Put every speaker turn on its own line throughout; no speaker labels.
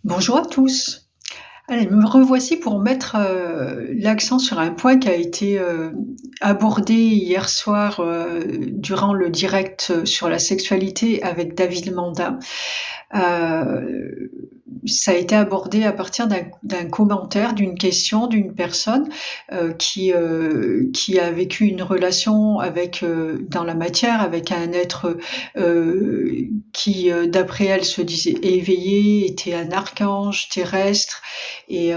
Bonjour à tous. Allez, me revoici pour mettre, l'accent sur un point qui a été, abordé hier soir, durant le direct, sur la sexualité avec David Mandin. Heu, Ça a été abordé à partir d'un commentaire, d'une question d'une personne, qui a vécu une relation avec, dans la matière, avec un être, qui, d'après elle, se disait éveillé, était un archange terrestre et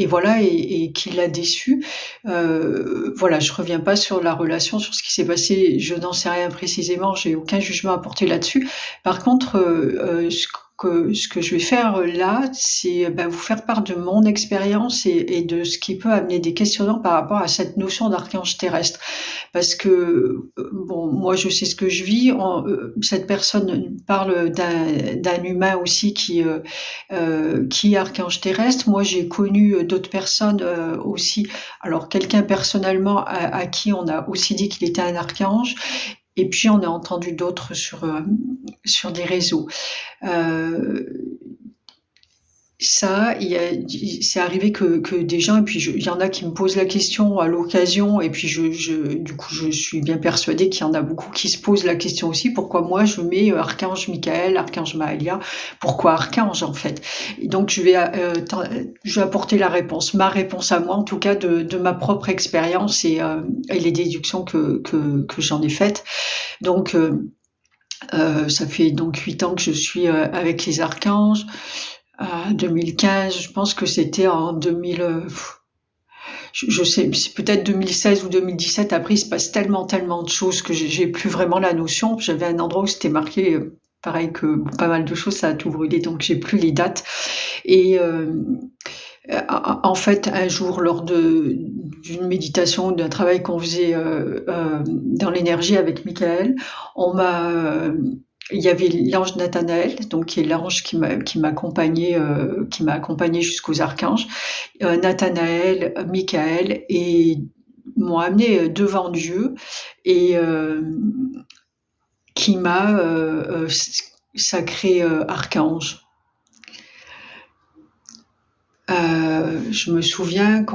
voilà et qui l'a déçue. Voilà, je reviens pas sur la relation, sur ce qui s'est passé, je n'en sais rien précisément, j'ai aucun jugement à porter là-dessus. Par contre, ce que je vais faire, là, c'est, vous faire part de mon expérience et de ce qui peut amener des questionnements par rapport à cette notion d'archange terrestre. Parce que, bon, moi, je sais ce que je vis. Cette personne parle d'un humain aussi qui est archange terrestre. Moi, j'ai connu, d'autres personnes, aussi. Alors quelqu'un personnellement à qui on a aussi dit qu'il était un archange et puis on a entendu d'autres sur des réseaux. Heu, Ça, c'est arrivé que des gens et puis il y en a qui me posent la question à l'occasion et puis du coup, je suis bien persuadée qu'il y en a beaucoup qui se posent la question aussi: «Pourquoi moi je mets, archange Michael, archange Mahalia? Pourquoi archange, en fait?» Et donc je vais apporter la réponse, ma réponse à moi en tout cas de ma propre expérience et les déductions que j'en ai faites. Donc ça fait donc 8 ans que je suis, avec les archanges. 2015, je pense que c'était en 2000, je sais, c'est peut-être 2016 ou 2017. Après, il se passe tellement de choses que j'ai plus vraiment la notion. J'avais un endroit où c'était marqué, pareil que pas mal de choses, ça a tout brûlé, donc j'ai plus les dates et en fait, un jour, lors d'une méditation, d'un travail qu'on faisait, dans l'énergie avec Michael, on m'a, il y avait l'ange Nathanaël, donc qui est l'ange qui m'a accompagnée jusqu'aux archanges. Nathanaël, Michael et m'ont amené devant Dieu et qui m'a, sacré, archange. Je me souviens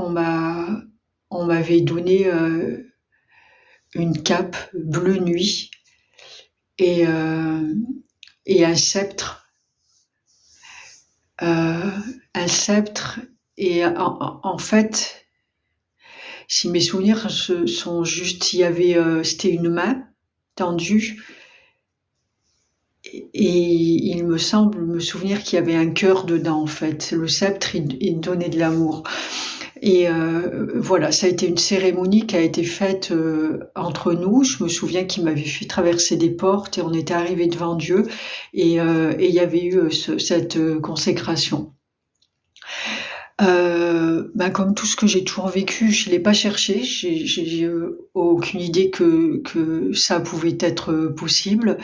on m'avait donné, une cape bleu nuit et heu et heu, un sceptre et en fait, si mes souvenirs sont justes, il y avait, c'était une main tendue et il me semble me souvenir qu'il y avait un cœur dedans, en fait. Le sceptre, il donnait de l'amour. Et voilà, ça a été une cérémonie qui a été faite, entre nous. Je me souviens qu'il m'avait fait traverser des portes et on était arrivés devant Dieu et il y avait eu, cette, consécration. Comme tout ce que j'ai toujours vécu, je l'ai pas cherché. J'ai, aucune idée que ça pouvait être, possible.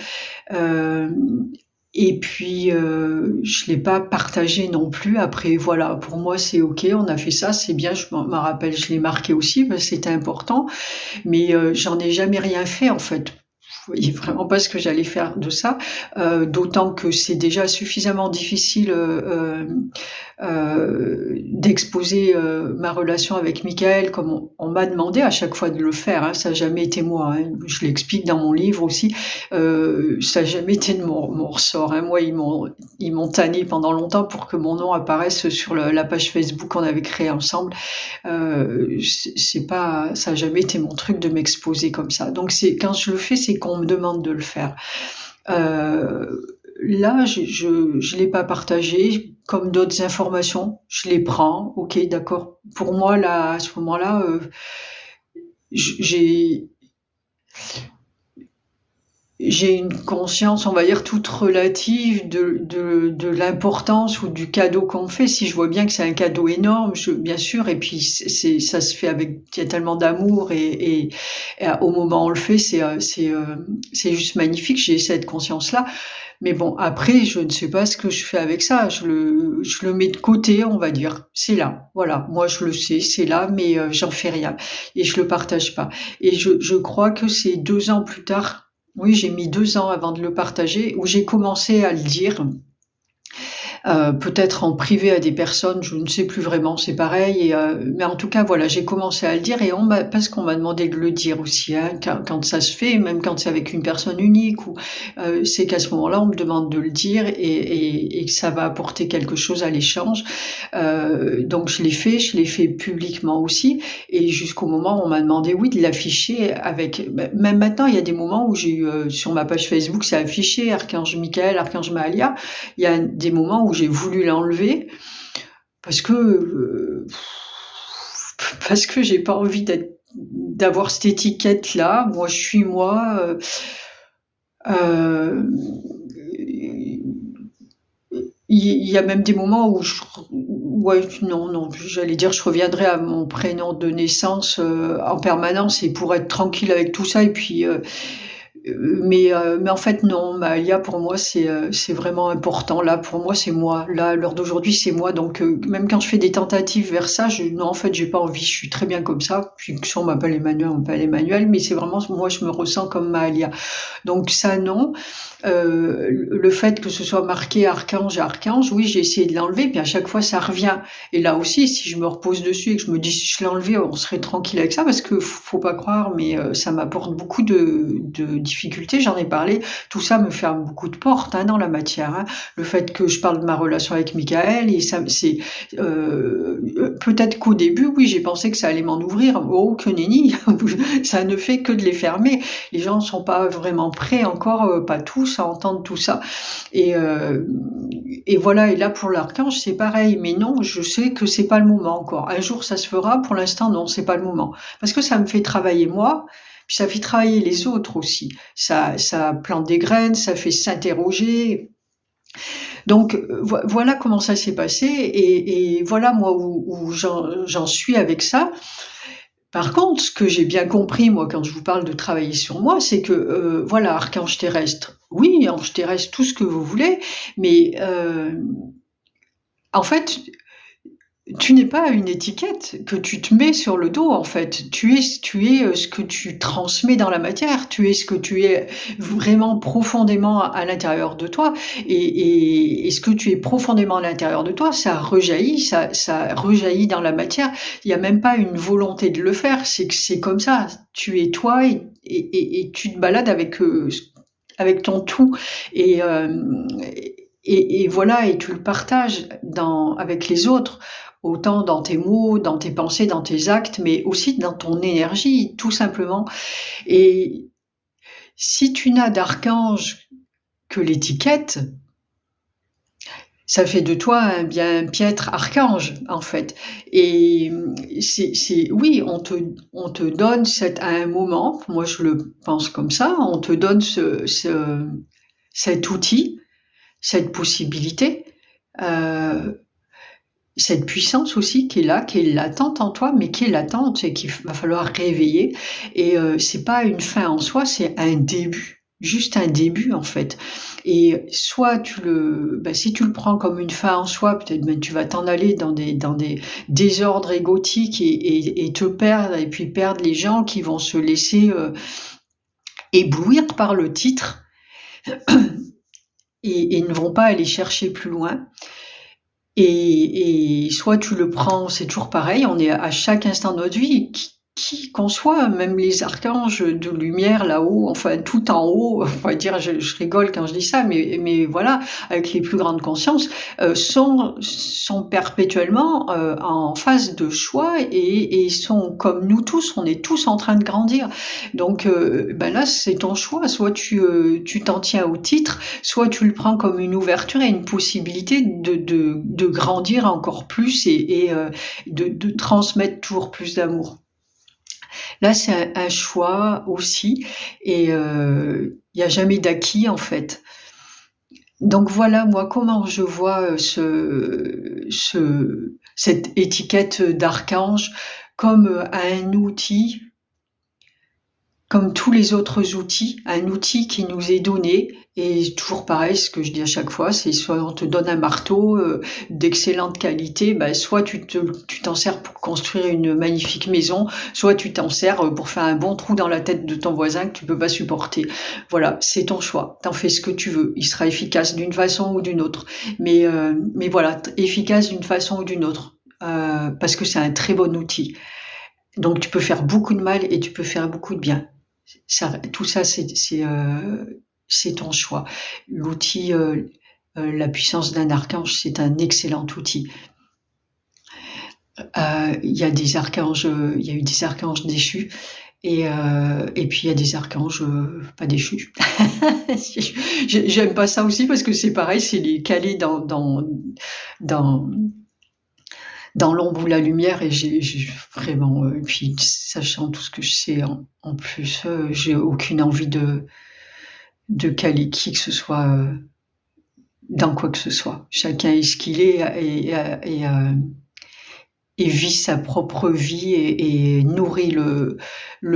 Hem Et puis, je l'ai pas partagé non plus. Après voilà, pour moi, c'est OK, on a fait ça, c'est bien, je m'en rappelle, je l'ai marqué aussi parce que c'était important, mais j'en ai jamais rien fait, en fait. Je voyais vraiment pas ce que j'allais faire de ça, d'autant que c'est déjà suffisamment difficile, d'exposer, ma relation avec Michael comme on m'a demandé à chaque fois de le faire, hein. Ça a jamais été moi, hein. Je l'explique dans mon livre aussi, ça a jamais été de mon ressort, hein. Moi, ils m'ont tanné pendant longtemps pour que mon nom apparaisse sur la page Facebook qu'on avait créée ensemble. C'est pas, ça a jamais été mon truc de m'exposer comme ça. Donc c'est quand je le fais, c'est qu'on me demande de le faire. Là, je l'ai pas partagé, comme d'autres informations. Je les prends, OK, d'accord. Pour moi, là, à ce moment-là, j'ai j'ai une conscience, on va dire, toute relative de l'importance ou du cadeau qu'on me fait. Si je vois bien que c'est un cadeau énorme, bien sûr, et puis ça se fait avec, il y a tellement d'amour et au moment où on le fait, c'est juste magnifique. J'ai cette conscience-là. Mais bon, après, je ne sais pas ce que je fais avec ça. Je le mets de côté, on va dire. C'est là, voilà. Moi, je le sais, c'est là, mais j'en fais rien et je le partage pas. Et je crois que c'est 2 ans plus tard, oui, j'ai mis 2 ans avant de le partager, où j'ai commencé à le dire. peut-être en privé à des personnes, je ne sais plus vraiment, c'est pareil mais en tout cas, voilà, j'ai commencé à le dire et parce qu'on m'a demandé de le dire aussi, hein, quand ça se fait, même quand c'est avec une personne unique ou c'est qu'à ce moment-là, on me demande de le dire et que ça va apporter quelque chose à l'échange. Donc je l'ai fait publiquement aussi et jusqu'au moment où on m'a demandé, oui, de l'afficher avec même maintenant, il y a des moments où j'ai eu, sur ma page Facebook, c'est affiché Archange Michael, Archange Mahalia. Il y a des moments où j'ai voulu l'enlever parce que, parce que j'ai pas envie d'avoir cette étiquette-là. Moi, je suis moi, hem, il y a même des moments où ouais, non, j'allais dire je reviendrai à mon prénom de naissance, en permanence et pour être tranquille avec tout ça et puis, mais en fait non, Mahalia pour moi c'est vraiment important. Là, pour moi, c'est moi. Là, à l'heure d'aujourd'hui, c'est moi donc même quand je fais des tentatives vers ça, non, en fait, j'ai pas envie. Je suis très bien comme ça. Puis si on m'appelle Emmanuel, on m'appelle Emmanuel, mais c'est vraiment moi, je me ressens comme Mahalia. Donc ça, non. Le fait que ce soit marqué archange à archange, oui, j'ai essayé de l'enlever, puis à chaque fois ça revient. Et là aussi, si je me repose dessus et que je me dis si je l'ai enlevé, on serait tranquille avec ça, parce que faut pas croire, mais ça m'apporte beaucoup de difficultés. J'en ai parlé. Tout ça me ferme beaucoup de portes hein, dans la matière. Hein. Le fait que je parle de ma relation avec Michael, et ça, c'est peut-être qu'au début, oui, j'ai pensé que ça allait m'en ouvrir. Oh, que nenni, ça ne fait que de les fermer. Les gens ne sont pas vraiment prêts encore, pas tous, à entendre tout ça. Et, euh, et voilà, et là pour l'archange, c'est pareil. Mais non, je sais que c'est pas le moment encore. Un jour, ça se fera. Pour l'instant, non, c'est pas le moment. Parce que ça me fait travailler moi, puis ça fait travailler les autres aussi. Ça plante des graines, ça fait s'interroger. Donc voilà comment ça s'est passé et voilà moi où j'en suis avec ça. Par contre, ce que j'ai bien compris, moi, quand je vous parle de travailler sur moi, c'est que, voilà, archange terrestre, oui, ange terrestre, tout ce que vous voulez, mais, en fait, tu n'es pas une étiquette que tu te mets sur le dos, en fait. Tu es, ce que tu transmets dans la matière. Tu es ce que tu es vraiment profondément à l'intérieur de toi et ce que tu es profondément à l'intérieur de toi, ça rejaillit dans la matière. Il y a même pas une volonté de le faire, c'est que c'est comme ça. Tu es toi et tu te balades avec ton tout et hem et voilà et tu le partages avec les autres, autant dans tes mots, dans tes pensées, dans tes actes, mais aussi dans ton énergie, tout simplement. Et si tu n'as d'archange que l'étiquette, ça fait de toi un bien piètre archange, en fait. Et oui, on te donne à un moment, moi je le pense comme ça, on te donne cet outil, cette possibilité, heu, cette puissance aussi qui est là, qui est latente en toi, mais qui est latente et qu'il va falloir réveiller et c'est pas une fin en soi, c'est un début, juste un début en fait et soit si tu le prends comme une fin en soi, peut-être même tu vas t'en aller dans des désordres égotiques et te perdre et puis perdre les gens qui vont se laisser, éblouir par le titre et ne vont pas aller chercher plus loin. Et soit tu le prends, c'est toujours pareil, on est à chaque instant de notre vie, qui qu'on soit, même les archanges de lumière là-haut, enfin tout en haut, on va dire, je rigole quand je dis ça, mais voilà, avec les plus grandes consciences, sont perpétuellement, en phase de choix et sont comme nous tous, on est tous en train de grandir. Donc là, c'est ton choix, soit tu t'en tiens au titre, soit tu le prends comme une ouverture et une possibilité de grandir encore plus et de transmettre toujours plus d'amour. Là, c'est un choix aussi et il y a jamais d'acquis, en fait. Donc voilà, moi, comment je vois, cette étiquette d'archange comme, un outil, comme tous les autres outils, un outil qui nous est donné Et toujours pareil, ce que je dis à chaque fois, c'est soit on te donne un marteau d'excellente qualité, bah, soit tu t'en sers pour construire une magnifique maison, soit tu t'en sers pour faire un bon trou dans la tête de ton voisin que tu peux pas supporter. Voilà, c'est ton choix. T'en fais ce que tu veux. Il sera efficace d'une façon ou d'une autre. Mais voilà, efficace d'une façon ou d'une autre. Parce que c'est un très bon outil. Donc tu peux faire beaucoup de mal et tu peux faire beaucoup de bien. Tout ça, c'est ton choix. L'outil, la puissance d'un archange, c'est un excellent outil. Il y a des archanges, il y a eu des archanges déchus et puis il y a des archanges pas déchus. J'aime pas ça aussi parce que c'est pareil, c'est les caler dans dans l'ombre ou la lumière et j'ai vraiment, puis sachant tout ce que je sais en plus, j'ai aucune envie de caler qui que ce soit dans quoi que ce soit. Chacun est ce qu'il est et vit sa propre vie et nourrit le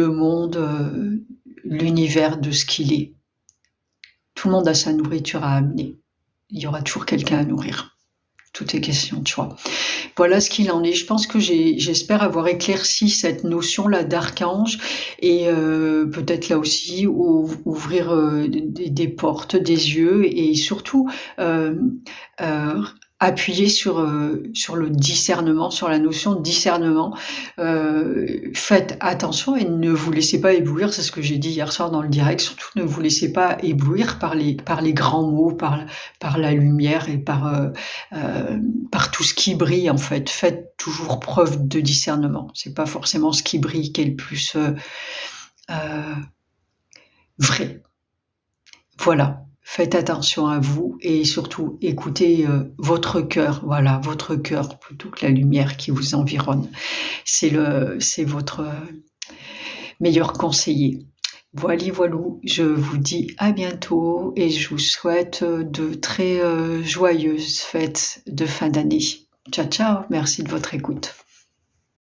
monde, l'univers de ce qu'il est. Tout le monde a sa nourriture à amener. Il y aura toujours quelqu'un à nourrir. Tout est question de choix. Voilà ce qu'il en est. Je pense que j'espère avoir éclairci cette notion-là d'archange et peut-être là aussi ouvrir des portes, des yeux et surtout euh, euh, appuyer sur le discernement, sur la notion de discernement. Faites attention et ne vous laissez pas éblouir, c'est ce que j'ai dit hier soir dans le direct, surtout ne vous laissez pas éblouir par les grands mots, par la lumière et par tout ce qui brille en fait. Faites toujours preuve de discernement. C'est pas forcément ce qui brille qui est le plus vrai. Voilà. Faites attention à vous et surtout écoutez votre cœur. Voilà, votre cœur plutôt que la lumière qui vous environne. C'est votre meilleur conseiller. Voilà, je vous dis à bientôt et je vous souhaite de très joyeuses fêtes de fin d'année. Ciao, ciao, merci de votre écoute.